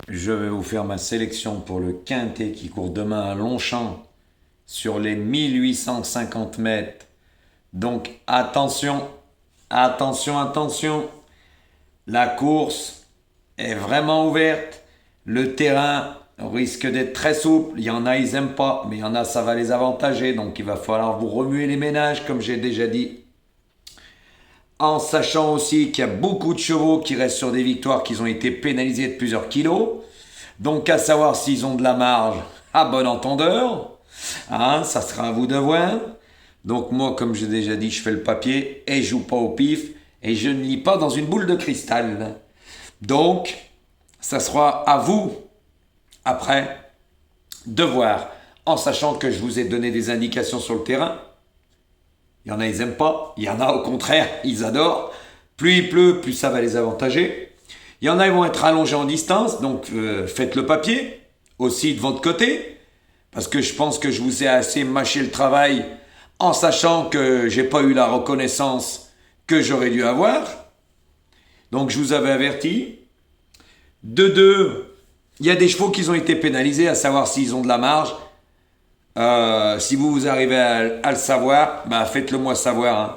Je vais vous faire ma sélection pour le quintet qui court demain à Longchamp sur les 1850 mètres. Donc attention, attention, attention. La course est vraiment ouverte. Le terrain risque d'être très souple. Il y en a, ils n'aiment pas, mais il y en a, ça va les avantager. Donc il va falloir vous remuer les ménages, comme j'ai déjà dit. En sachant aussi qu'il y a beaucoup de chevaux qui restent sur des victoires qui ont été pénalisés de plusieurs kilos. Donc à savoir s'ils ont de la marge à bon entendeur. Hein, ça sera à vous de voir. Donc moi, comme j'ai déjà dit, je fais le papier et je joue pas au pif et je ne lis pas dans une boule de cristal. Donc, ça sera à vous, après, de voir, en sachant que je vous ai donné des indications sur le terrain. Il y en a, ils n'aiment pas. Il y en a, au contraire, ils adorent. Plus il pleut, plus ça va les avantager. Il y en a, ils vont être allongés en distance, donc faites le papier, aussi de votre côté, parce que je pense que je vous ai assez mâché le travail en sachant que j'ai pas eu la reconnaissance que j'aurais dû avoir. Donc je vous avais averti. De deux, il y a des chevaux qui ont été pénalisés, à savoir s'ils ont de la marge. Si vous arrivez à le savoir, bah faites-le moi savoir. Hein.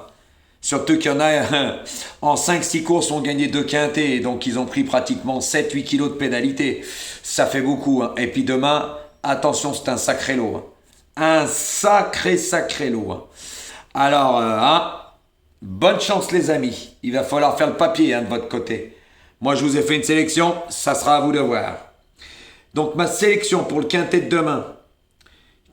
Surtout qu'il y en a, en 5-6 courses, ont gagné 2 quintés, donc ils ont pris pratiquement 7-8 kilos de pénalité. Ça fait beaucoup. Hein. Et puis demain, attention, c'est un sacré lot. Hein. Un sacré, sacré lot. Hein. Alors, bonne chance les amis. Il va falloir faire le papier de votre côté. Moi, je vous ai fait une sélection, ça sera à vous de voir. Donc, ma sélection pour le quintet de demain,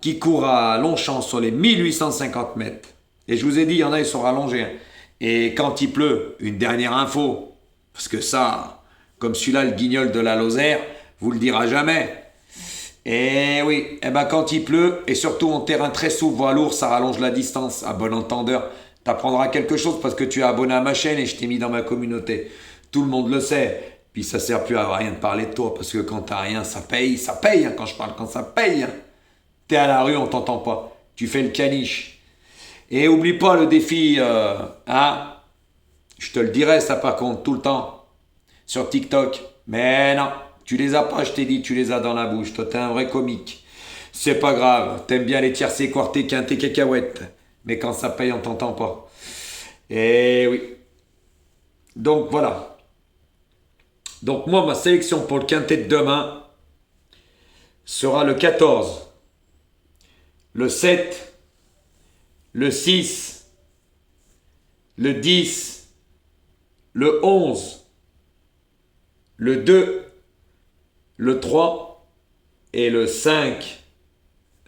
qui court à Longchamp sur les 1850 mètres. Et je vous ai dit, il y en a, ils sont rallongés. Hein. Et quand il pleut, une dernière info, parce que ça, comme celui-là, le guignol de la Lozère, vous le dira jamais. Et oui, quand il pleut, et surtout en terrain très souple, voire lourd, ça rallonge la distance. À bon entendeur, t'apprendras quelque chose parce que tu es abonné à ma chaîne et je t'ai mis dans ma communauté. Tout le monde le sait. Puis ça sert plus à rien de parler de toi parce que quand t'as rien, ça paye. Ça paye quand je parle, quand ça paye. T'es à la rue, on t'entend pas. Tu fais le caniche. Et oublie pas le défi, je te le dirai ça par contre, tout le temps, sur TikTok. Mais non, tu les as pas, je t'ai dit, tu les as dans la bouche. Toi, t'es un vrai comique. C'est pas grave, t'aimes bien les tiercés, quartés, quintés, cacahuètes. Mais quand ça paye, on t'entend pas. Et oui. Donc voilà. Donc moi, ma sélection pour le quintet de demain sera le 14, le 7, le 6, le 10, le 11, le 2, le 3 et le 5.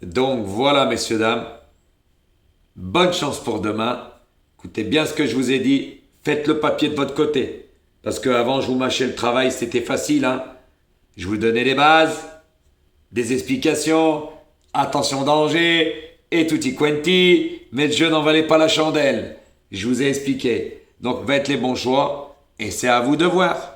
Donc voilà, messieurs, dames. Bonne chance pour demain. Écoutez bien ce que je vous ai dit. Faites le papier de votre côté. Parce qu'avant, je vous mâchais le travail, c'était facile. Hein. Je vous donnais les bases, des explications, attention danger, et tutti quanti, mais le jeu n'en valait pas la chandelle. Je vous ai expliqué. Donc faites les bons choix, et c'est à vous de voir.